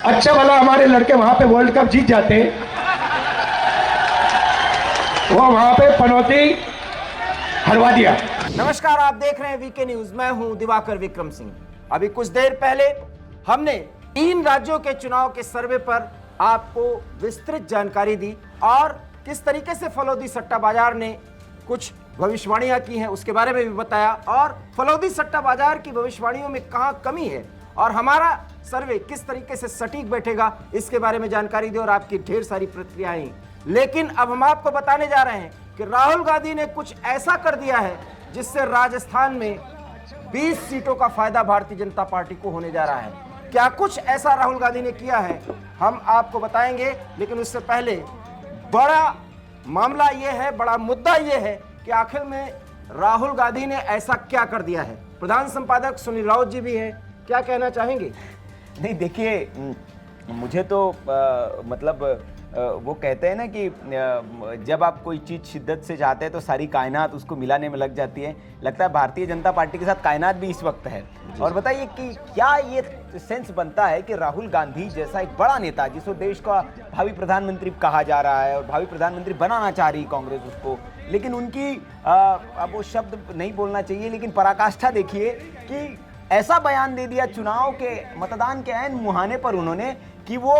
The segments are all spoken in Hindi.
अच्छा भला हमारे लड़के वहां पे वर्ल्ड कप जीत जाते, वो वहां पे पनौती हरवा दिया। नमस्कार, आप देख रहे हैं वीके न्यूज। मैं हूं दिवाकर विक्रम सिंह। अभी कुछ देर पहले हमने 3 राज्यों के चुनाव के सर्वे पर आपको विस्तृत जानकारी दी और किस तरीके से फलौदी सट्टा बाजार ने कुछ भविष्यवाणियां की हैं उसके बारे में भी बताया, और फलौदी सट्टा बाजार की भविष्यवाणियों में कहां कमी है और हमारा सर्वे किस तरीके से सटीक बैठेगा इसके बारे में जानकारी दी और आपकी ढेर सारी प्रतिक्रियाएं। लेकिन अब हम आपको बताने जा रहे हैं कि राहुल गांधी ने कुछ ऐसा कर दिया है जिससे राजस्थान में 20 सीटों का फायदा भारतीय जनता पार्टी को होने जा रहा है। क्या कुछ ऐसा राहुल गांधी ने किया है हम आपको बताएंगे, लेकिन उससे पहले बड़ा मामला यह है, बड़ा मुद्दा यह है कि आखिर में राहुल गांधी ने ऐसा क्या कर दिया है। प्रधान संपादक सुनील राउत जी भी हैं, क्या कहना चाहेंगे? नहीं, देखिए, मुझे तो वो कहते हैं ना कि जब आप कोई चीज़ शिद्दत से चाहते हैं तो सारी कायनात उसको मिलाने में लग जाती है। लगता है भारतीय जनता पार्टी के साथ कायनात भी इस वक्त है। और बताइए कि क्या ये सेंस बनता है कि राहुल गांधी जैसा एक बड़ा नेता, जिसको देश का भावी प्रधानमंत्री कहा जा रहा है और भावी प्रधानमंत्री बनाना चाह रही कांग्रेस उसको, लेकिन उनकी अब वो शब्द नहीं बोलना चाहिए, लेकिन पराकाष्ठा देखिए कि ऐसा बयान दे दिया चुनाव के मतदान के ऐन मुहाने पर उन्होंने कि वो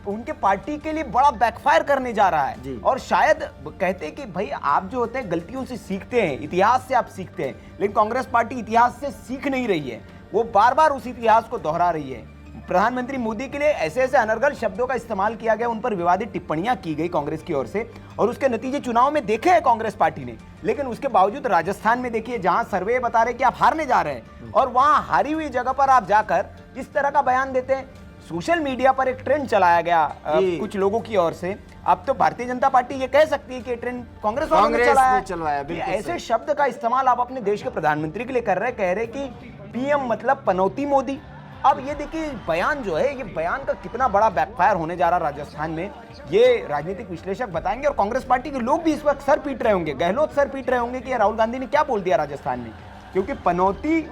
उनके पार्टी के लिए बड़ा बैकफायर करने जा रहा है। और शायद कहते हैं कि भाई आप जो होते हैं गलतियों से सीखते हैं, इतिहास से आप सीखते हैं, लेकिन कांग्रेस पार्टी इतिहास से सीख नहीं रही है, वो बार बार उस इतिहास को दोहरा रही है। प्रधानमंत्री मोदी के लिए ऐसे ऐसे अनर्गल शब्दों का इस्तेमाल किया गया, उन पर विवादित टिप्पणियां की गई कांग्रेस की ओर से, और उसके नतीजे चुनाव में देखे हैं कांग्रेस पार्टी ने। लेकिन उसके बावजूद राजस्थान में देखिए, जहां सर्वे बता रहे कि आप हारने जा रहे हैं और वहां हारी हुई जगह पर आप जाकर इस तरह का बयान देते हैं। सोशल मीडिया पर एक ट्रेंड चलाया गया कुछ लोगों की ओर से। अब तो भारतीय जनता पार्टी ये कह सकती है कि ट्रेंड कांग्रेस ने चलाया है। ऐसे शब्द का इस्तेमाल आप अपने देश के प्रधानमंत्री के लिए कर रहे हैं, कह रहे कि पीएम मतलब पनौती मोदी। अब ये देखिए बयान जो है, ये बयान का कितना बड़ा बैकफायर होने जा रहा है राजस्थान में, ये राजनीतिक विश्लेषक बताएंगे। और कांग्रेस पार्टी के लोग भी इस वक्त सर पीट रहे होंगे, गहलोत सर पीट रहे होंगे कि राहुल गांधी ने क्या बोल दिया राजस्थान में। क्योंकि पनौती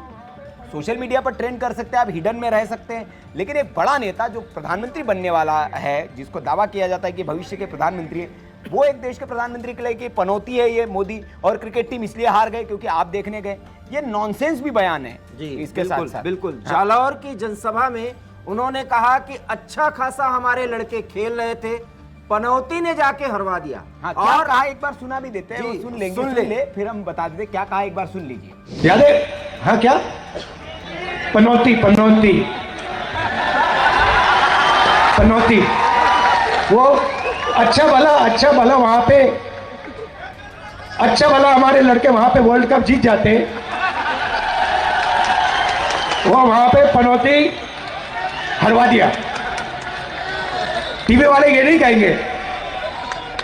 सोशल मीडिया पर ट्रेंड कर सकते हैं, आप हिडन में रह सकते हैं, लेकिन एक बड़ा नेता जो प्रधानमंत्री बनने वाला है, जिसको दावा किया जाता है कि भविष्य के प्रधानमंत्री है, वो एक देश के प्रधानमंत्री के लिए कि पनौती है ये मोदी, और क्रिकेट टीम इसलिए हार गए क्योंकि आप देखने गए, ये नॉनसेंस भी बयान है जी। इसके साथ साथ बिल्कुल जालौर की जनसभा में उन्होंने कहा कि अच्छा खासा हमारे लड़के खेल रहे थे, पनौती ने जाके हरवा दिया। हाँ, और कहा एक बार सुना भी देते हैं, वो सुन लेंगे, सुन ले फिर हम बता देते क्या कहा, एक बार सुन लीजिए। याद है? हाँ, क्या पनौती पनौती पनौती, वो अच्छा भला वहां पे, अच्छा भला हमारे लड़के वहां पे वर्ल्ड कप जीत जाते, वो वहां पे पनौती हरवा दिया। टीवी वाले ये नहीं कहेंगे,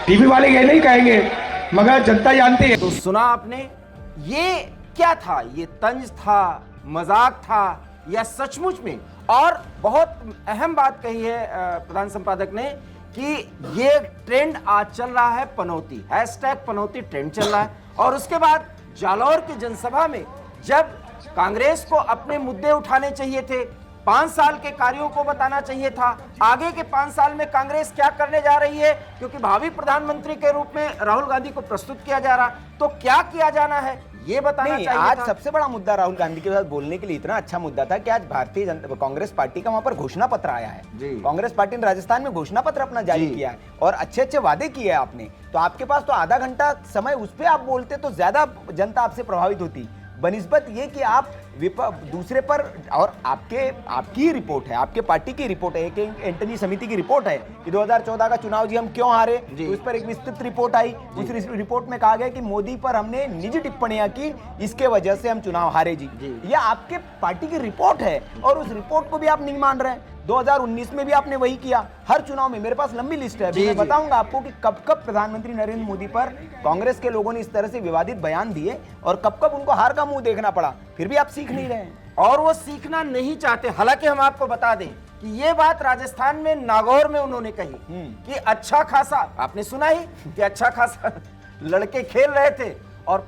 टीवी वाले ये नहीं कहेंगे, मगर जनता जानती है। तो सुना आपने, ये क्या था? ये तंज था, मजाक था, या सचमुच में? और बहुत अहम बात कही है प्रधान संपादक ने कि ये ट्रेंड आज चल रहा है पनौती, #पनौती ट्रेंड चल रहा है। और उसके बाद जालौर की जनसभा में जब कांग्रेस को अपने मुद्दे उठाने चाहिए थे, 5 साल के कार्यों को बताना चाहिए था, आगे के 5 साल में कांग्रेस क्या करने जा रही है, क्योंकि भावी प्रधानमंत्री के रूप में राहुल गांधी को प्रस्तुत किया जा रहा, तो क्या किया जाना है ये बताना चाहिए आज था। सबसे बड़ा मुद्दा राहुल गांधी के साथ बोलने के लिए इतना अच्छा मुद्दा था कि आज भारतीय जनता कांग्रेस पार्टी का वहां पर घोषणा पत्र आया है। कांग्रेस पार्टी ने राजस्थान में घोषणा पत्र अपना जारी किया है और अच्छे अच्छे वादे किए हैं आपने। तो आपके पास तो आधा घंटा समय, उस पर आप बोलते तो ज्यादा जनता आपसे प्रभावित होती, बनिस्बत ये कि आप दूसरे पर, और आपकी रिपोर्ट है, आपके पार्टी की रिपोर्ट है, एक एंटनी समिति की रिपोर्ट है कि 2014 का चुनाव जी हम क्यों हारे, तो उस पर एक विस्तृत रिपोर्ट आई। उस रिपोर्ट में कहा गया कि मोदी पर हमने निजी टिप्पणियां की, इसके वजह से हम चुनाव हारे जी। ये आपके पार्टी की रिपोर्ट है और उस रिपोर्ट को भी आप नहीं मान रहे हैं। 2019 में भी आपने वही किया। हर चुनाव में मेरे पास लंबी लिस्ट है, मैं बताऊंगा आपको कि कब कब प्रधानमंत्री नरेंद्र मोदी पर कांग्रेस के लोगों ने इस तरह से विवादित बयान दिए और कब कब उनको हार का मुंह देखना पड़ा, फिर भी आप सीख नहीं रहे हैं और वो सीखना नहीं चाहते। हालांकि हम आपको बता दें कि ये बात राजस्थान में नागौर में उन्होंने कही कि अच्छा खासा, आपने सुना ही कि अच्छा खासा लड़के खेल रहे थे और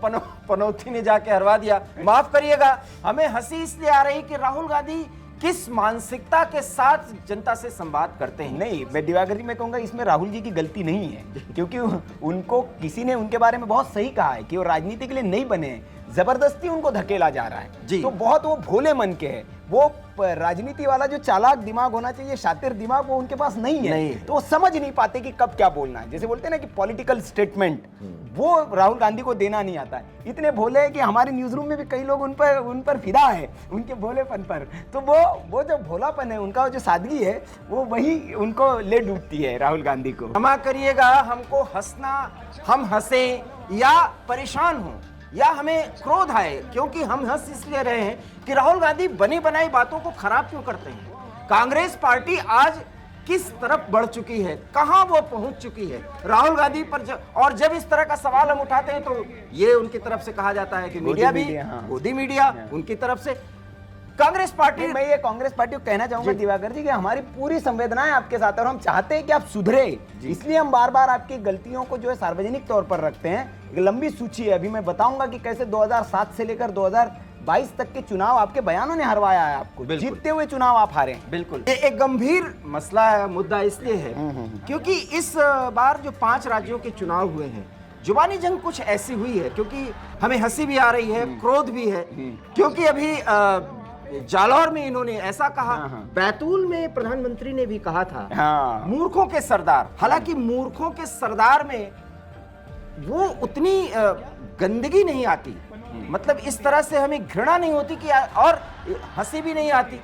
पनौती ने जाके हरवा दिया। माफ करिएगा, हमें हंसी इसलिए आ रही कि राहुल गांधी किस मानसिकता के साथ जनता से संवाद करते हैं। नहीं, मैं दिवाकर जी मैं कहूंगा इसमें राहुल जी की गलती नहीं है, क्योंकि उनको किसी ने उनके बारे में बहुत सही कहा है कि वो राजनीति के लिए नहीं बने हैं, जबरदस्ती उनको धकेला जा रहा है। जी। तो बहुत वो भोले मन के है, वो राजनीति वाला जो चालाक दिमाग होना चाहिए, शातिर दिमाग, वो उनके पास नहीं है। नहीं। तो वो समझ नहीं पाते कि कब क्या बोलना है। जैसे बोलते हैं ना कि पॉलिटिकल स्टेटमेंट, वो राहुल गांधी को देना नहीं आता है। इतने भोले हैं कि हमारे न्यूज रूम में भी कई लोग उन पर फिदा है, उनके भोलेपन पर। तो वो जो भोलापन है उनका, जो सादगी है, वो वही उनको ले डूबती है राहुल गांधी को। क्षमा करिएगा, हमको हंसना, हम हंसे या परेशान हो या हमें क्रोध आए, क्योंकि हम हंस इसलिए रहे हैं कि राहुल गांधी बनी बनाई बातों को खराब क्यों करते हैं। कांग्रेस पार्टी आज किस तरफ बढ़ चुकी है, कहां वो पहुंच चुकी है राहुल गांधी पर। और जब इस तरह का सवाल हम उठाते हैं तो ये उनकी तरफ से कहा जाता है कि मीडिया भी, गोदी मीडिया उनकी तरफ से। कांग्रेस पार्टी, मैं ये कांग्रेस पार्टी को कहना चाहूंगा दिवाकर जी कि हमारी पूरी संवेदनाएं आपके साथ है और हम चाहते हैं कि आप सुधरे, इसलिए हम बार बार आपकी गलतियों को जो है सार्वजनिक तौर पर रखते हैं। एक लंबी सूची है, अभी मैं बताऊंगा कि कैसे 2007 से लेकर 2022 तक के चुनाव आपके बयानों ने हरवाया है आपको, जीतते हुए चुनाव आप हारे हैं। बिल्कुल, ये एक गंभीर मसला है, मुद्दा इसलिए है क्योंकि इस बार जो 5 राज्यों के चुनाव हुए हैं, जुबानी जंग कुछ ऐसी हुई है, क्योंकि हमें हंसी भी आ रही है, क्रोध भी है, क्योंकि अभी जालौर में इन्होंने ऐसा कहा, बैतूल में प्रधानमंत्री ने भी कहा था मूर्खों के सरदार। हालांकि मूर्खों के सरदार में वो उतनी गंदगी नहीं आती, मतलब इस तरह से हमें घृणा नहीं होती कि, और हंसी भी नहीं आती,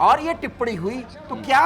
और ये टिप्पणी हुई। तो क्या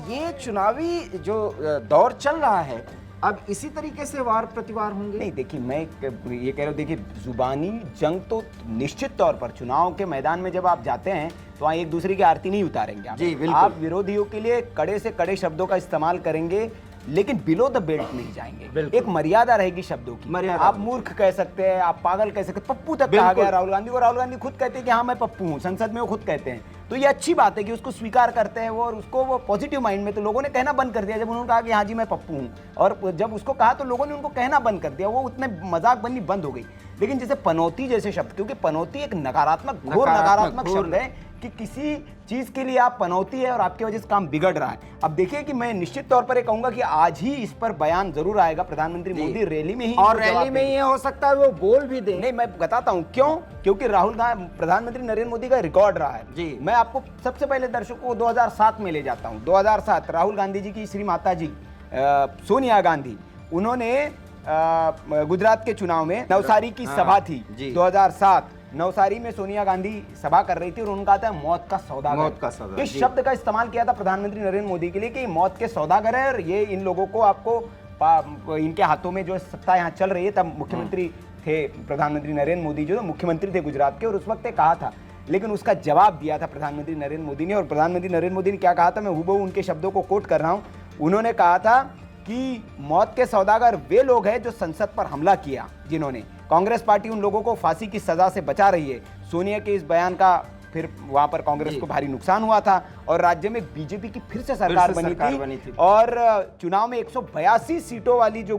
ये चुनावी जो दौर चल रहा है अब इसी तरीके से वार प्रतिवार होंगे? नहीं, देखिए मैं ये कह रहा हूँ, देखिए जुबानी जंग तो निश्चित तौर पर चुनाव के मैदान में जब आप जाते हैं तो वहाँ एक दूसरे की आरती नहीं उतारेंगे आप। जी, बिल्कुल। आप विरोधियों के लिए कड़े से कड़े शब्दों का इस्तेमाल करेंगे, लेकिन बिलो द बेल्ट नहीं जाएंगे। एक मर्यादा रहेगी शब्दों की। मर्यादा। आप मूर्ख कह सकते हैं, आप पागल कह सकते हैं, पप्पू तक कहा गया राहुल गांधी को। राहुल गांधी खुद कहते हैं कि हाँ मैं पप्पू हूँ, संसद में वो खुद कहते हैं। तो ये अच्छी बात है कि उसको स्वीकार करते हैं वो, और उसको वो पॉजिटिव माइंड में। तो लोगों ने कहना बंद कर दिया जब उन्होंने कहा कि हाँ जी मैं पप्पू हूँ, और जब उसको कहा तो लोगों ने उनको कहना बंद कर दिया, वो उतने मजाक बननी बंद हो गई। लेकिन जैसे पनौती जैसे शब्द, क्योंकि पनौती एक नकारात्मक, घोर नकारात्मक शब्द है कि किसी चीज के लिए आप पनौती है और आपकी वजह से काम बिगड़ रहा है। अब देखिए कि मैं निश्चित तौर पर ये कहूंगा कि आज ही इस पर बयान जरूर आएगा, प्रधानमंत्री मोदी रैली में ही, और रैली में ये हो सकता है वो बोल भी दे। नहीं, मैं बताता हूं क्यों, क्योंकि राहुल गांधी, प्रधानमंत्री नरेंद्र मोदी का रिकॉर्ड रहा है जी। मैं आपको सबसे पहले दर्शकों को 2007 में ले जाता हूं। 2007 राहुल गांधी जी की श्री माता जी सोनिया गांधी, उन्होंने गुजरात के चुनाव में नवसारी की सभा थी 2007, नवसारी में सोनिया गांधी सभा कर रही थी और उन्होंने कहा था मौत का सौदागर। मौत का सौदागर, इस शब्द का इस्तेमाल किया था प्रधानमंत्री नरेंद्र मोदी के लिए कि मौत के सौदागर है, और ये इन लोगों को आपको इनके हाथों में जो सत्ता यहाँ चल रही है। तब मुख्यमंत्री थे प्रधानमंत्री नरेंद्र मोदी, जो मुख्यमंत्री थे गुजरात के, और उस वक्त कहा था। लेकिन उसका जवाब दिया था प्रधानमंत्री नरेंद्र मोदी ने, और प्रधानमंत्री नरेंद्र मोदी ने क्या कहा था, मैं हूबहू उनके शब्दों को कोट कर रहा हूँ। उन्होंने कहा था कि मौत के सौदागर वे लोग हैं जो संसद पर हमला किया, जिन्होंने, कांग्रेस पार्टी उन लोगों को फांसी की सजा से बचा रही है। सोनिया के इस बयान का फिर वहां पर कांग्रेस को भारी नुकसान हुआ था और राज्य में बीजेपी की फिर से सरकार बनी थी और चुनाव में 182 सीटों वाली जो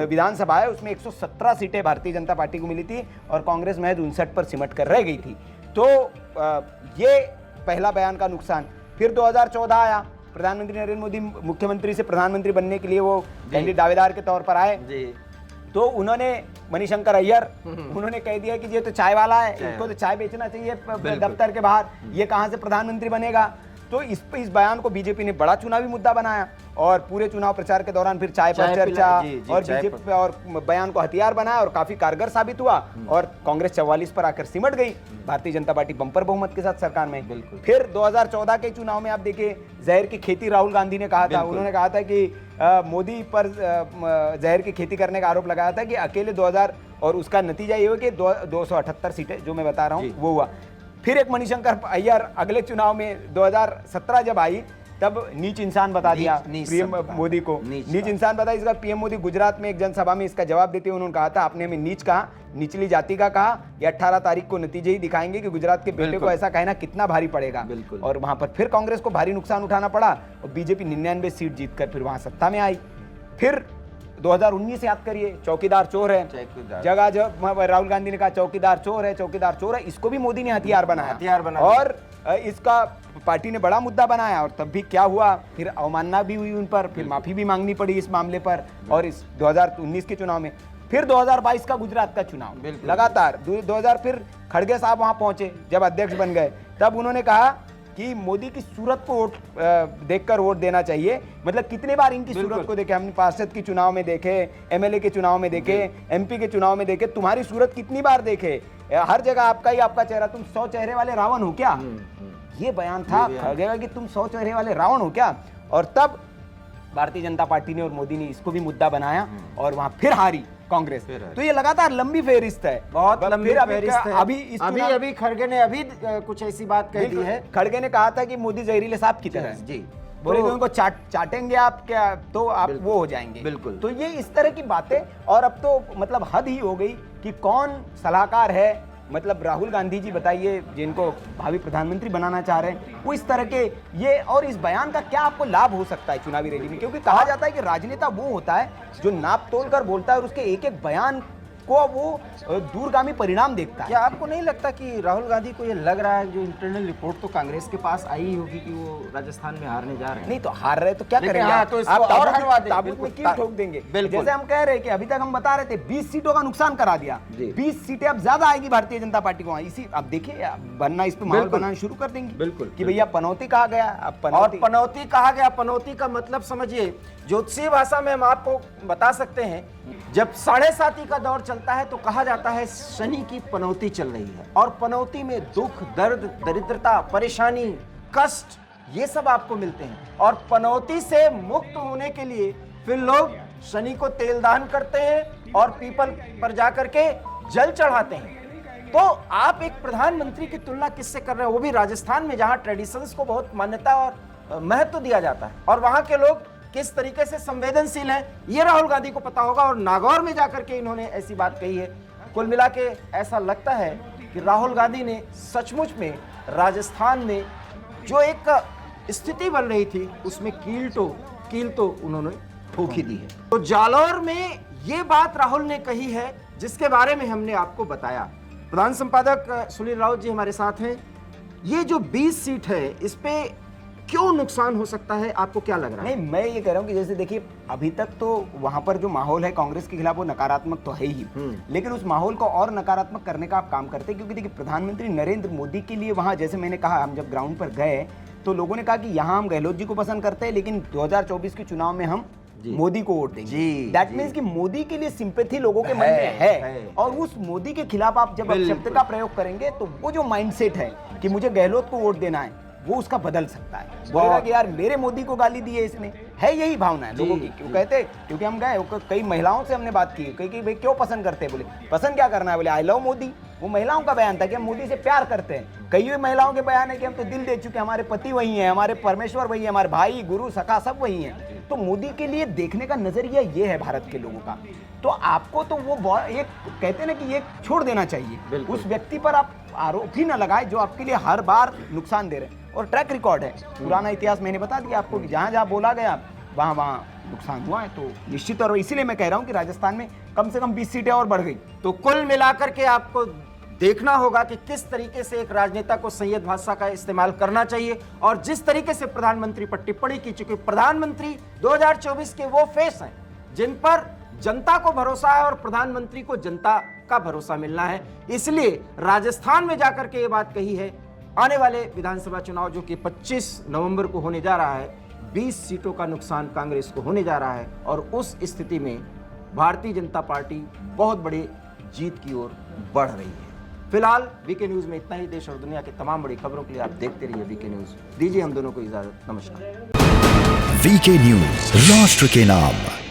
विधानसभा है उसमें 117 सीटें भारतीय जनता पार्टी को मिली थी और कांग्रेस महज 59 पर सिमट कर रह गई थी। तो ये पहला बयान का नुकसान। फिर 2014 आया, प्रधानमंत्री नरेंद्र मोदी मुख्यमंत्री से प्रधानमंत्री बनने के लिए वो कैंडिडेट दावेदार के तौर पर आए जी। तो उन्होंने मणिशंकर अय्यर उन्होंने कह दिया कि ये तो चाय वाला है, इनको तो चाय बेचना चाहिए दफ्तर के बाहर, ये कहां से प्रधानमंत्री बनेगा। तो इस बयान को बीजेपी ने बड़ा चुनावी मुद्दा बनाया और पूरे चुनाव प्रचार के दौरान फिर चाय पर चर्चा और बीजेपी और बयान को हथियार बनाया और काफी कारगर साबित हुआ और कांग्रेस 44 पर आकर सिमट गई, भारतीय जनता पार्टी बंपर बहुमत के साथ सरकार में। फिर 2014 के चुनाव में आप देखिए जहर की खेती राहुल गांधी ने कहा था, उन्होंने कहा था कि मोदी पर जहर की खेती करने का आरोप लगाया था कि अकेले 2000 और उसका नतीजा ये हुआ कि 278 सीटें जो मैं बता रहा हूँ वो हुआ। फिर एक मणिशंकर अय्यर अगले चुनाव में 2017 जब आई तब नीच इंसान बता दिया पीएम मोदी को, नीच इंसान बता। इसका पीएम मोदी गुजरात में एक जनसभा में इसका जवाब देते हुए उन्होंने कहा था आपने हमें नीच कहा, निचली जाति का कहा, ये 18 तारीख को नतीजे ही दिखाएंगे कि गुजरात के बेटे को ऐसा कहना कितना भारी पड़ेगा। और वहां पर फिर कांग्रेस को भारी नुकसान उठाना पड़ा और बीजेपी 99 सीट जीतकर फिर वहां सत्ता में आई। फिर 2019 याद करिए, चौकीदार चोर है, जगह राहुल गांधी ने कहा चौकीदार चोर है, चौकीदार चोर है, इसको भी मोदी ने हथियार बनाया और इसका पार्टी ने बड़ा मुद्दा बनाया और तब भी क्या हुआ, फिर अवमानना भी हुई उन पर, फिर माफी भी मांगनी पड़ी इस मामले पर। और इस 2019 के चुनाव में, फिर 2022 का गुजरात का चुनाव, लगातार 2000 फिर खड़गे साहब वहां पहुंचे जब अध्यक्ष बन गए, तब उन्होंने कहा कि मोदी की सूरत को वोट देखकर वोट देना चाहिए। मतलब कितने बार इनकी सूरत को देखे, हमने पार्षद के चुनाव में देखे, एमएलए के चुनाव में देखे, एमपी के चुनाव में देखे, तुम्हारी सूरत कितनी बार देखे, हर जगह आपका ही आपका चेहरा, तुम 100 चेहरे वाले रावण हो क्या, ये बयान था खड़गे का कि तुम 100 चेहरे वाले रावण हो क्या। और तब भारतीय जनता पार्टी ने और मोदी ने इसको भी मुद्दा बनाया और वहां फिर हारी कांग्रेस। तो ये लगातार लंबी फेहरिस्त है, बहुत लंबी फेहरिस्त है। अभी खड़गे ने अभी कुछ ऐसी बात कह दी है। खड़गे ने कहा था कि मोदी जहरीले सांप की तरह है, जी बोले उनको चाटेंगे आप क्या, तो आप वो हो जाएंगे। बिल्कुल। तो ये इस तरह की बातें, और अब तो मतलब हद ही हो गई कि कौन सलाहकार है। मतलब राहुल गांधी जी बताइए, जिनको भावी प्रधानमंत्री बनाना चाह रहे हैं, वो इस तरह के ये, और इस बयान का क्या आपको लाभ हो सकता है चुनावी रैली में, क्योंकि कहा जाता है कि राजनेता वो होता है जो नाप तोल कर बोलता है और उसके एक एक बयान को वो दूरगामी परिणाम देखता है। क्या आपको नहीं लगता कि राहुल गांधी को ये लग रहा है, जो इंटरनल रिपोर्ट तो कांग्रेस के पास आई होगी, कि वो राजस्थान में हारने जा रहे हैं? नहीं तो हार रहे तो क्या लेकिन करेंगे हाँ, तो इसको आप और हरवा देंगे, ताबूत में कील ठोक देंगे। जैसे हम कह रहे हैं कि अभी तक हम बता रहे थे 20 सीटों का नुकसान करा दिया, 20 सीटें अब ज्यादा आएगी भारतीय जनता पार्टी को। इसी अब देखिए बनना, इस पे माहौल बनाना शुरू कर देंगे। बिल्कुल कि भैया पनौती कहा गया, अब पनौती कहा गया। पनौती का मतलब समझिए, ज्योतिषीय भाषा में हम आपको बता सकते हैं, जब 7.5 का दौर चलता है तो कहा जाता है शनि की पनौती चल रही है, और पनौती में दुख, दर्द, दरिद्रता, परेशानी, कष्ट, ये सब आपको मिलते हैं। और पनौती से मुक्त होने के लिए फिर लोग शनि को तेल दान करते हैं और पीपल पर जाकर के जल चढ़ाते हैं। तो आप एक प्रधानमंत्री की तुलना किससे कर रहे हैं, वो भी राजस्थान में, जहां ट्रेडिशंस को बहुत मान्यता और महत्व दिया जाता है, और वहां के लोग किस तरीके से संवेदनशील हैं, ये राहुल गांधी को पता होगा। और नागौर में जाकर के इन्होंने ऐसी बात कही है। कुल मिला के ऐसा लगता है कि राहुल गांधी ने सचमुच में राजस्थान में जो एक स्थिति बन रही थी, उसमें कील तो उन्होंने ठोक ही दी है। तो जालौर में ये बात राहुल ने कही है, जिसके बारे में हमने आपको बताया। प्रधान संपादक सुनील राउत जी हमारे साथ हैं। ये जो 20 सीट है, इस पे क्यों नुकसान हो सकता है, आपको क्या लग रहा है? नहीं, मैं ये कह रहा हूँ कि जैसे देखिए, अभी तक तो वहां पर जो माहौल है कांग्रेस के खिलाफ वो नकारात्मक तो है ही, लेकिन उस माहौल को और नकारात्मक करने का आप काम करते हैं। क्योंकि देखिए, प्रधानमंत्री नरेंद्र मोदी के लिए वहां, जैसे मैंने कहा, हम जब ग्राउंड पर गए तो लोगों ने कहा कि यहाँ हम गहलोत जी को पसंद करते हैं, लेकिन 2024 के चुनाव में हम मोदी को वोट देंगे। दैट मीन्स कि मोदी के लिए सिंपैथी लोगों के मन में है। और उस मोदी के खिलाफ आप जब शब्द का प्रयोग करेंगे तो वो जो माइंडसेट है कि मुझे गहलोत को वोट देना है, वो उसका बदल सकता है। बोलेगा कि यार मेरे मोदी को गाली दी है इसने, है यही भावना है लोगों की। क्यों कहते, क्योंकि हम गए, कई महिलाओं से हमने बात की, कई भाई क्यों पसंद करते हैं, बोले पसंद क्या करना है, बोले आई लव मोदी। वो महिलाओं का बयान था कि हम मोदी से प्यार करते हैं। कई महिलाओं के बयान है कि हम तो दिल दे चुके, हमारे पति वही हैं, हमारे परमेश्वर वही है, हमारे भाई, गुरु, सखा सब वही हैं। तो मोदी के लिए देखने का नजरिया ये है भारत के लोगों का। तो आपको तो वो एक कहते हैं ना कि ये छोड़ देना चाहिए, उस व्यक्ति पर आप आरोप ही न लगाए जो आपके लिए हर बार नुकसान दे रहे हैं। और ट्रैक रिकॉर्ड है, पुराना इतिहास मैंने बता दिया आपको कि जहां जहां बोला गया वहां वहां नुकसान हुआ है। तो निश्चित, और इसीलिए मैं कह रहा हूं कि राजस्थान में कम से कम 20 सीटें और बढ़ गई। तो कुल मिलाकर के आपको देखना होगा कि किस तरीके से एक राजनेता को संयत भाषा का इस्तेमाल करना चाहिए। और जिस तरीके से प्रधानमंत्री पर टिप्पणी की, चुकी प्रधानमंत्री 2024 के वो फेस हैं जिन पर जनता को भरोसा है और प्रधानमंत्री को जनता का भरोसा मिलना है। इसलिए राजस्थान में जाकर के ये बात कही है। आने वाले विधानसभा चुनाव जो कि 25 नवंबर को होने जा रहा है, 20 सीटों का नुकसान कांग्रेस को होने जा रहा है, और उस स्थिति में भारतीय जनता पार्टी बहुत बड़ी जीत की ओर बढ़ रही है। फिलहाल वीके न्यूज में इतना ही। देश और दुनिया की तमाम बड़ी खबरों के लिए आप देखते रहिए वीके न्यूज। दीजिए हम दोनों को इजाजत। नमस्कार। वीके न्यूज, राष्ट्र के नाम।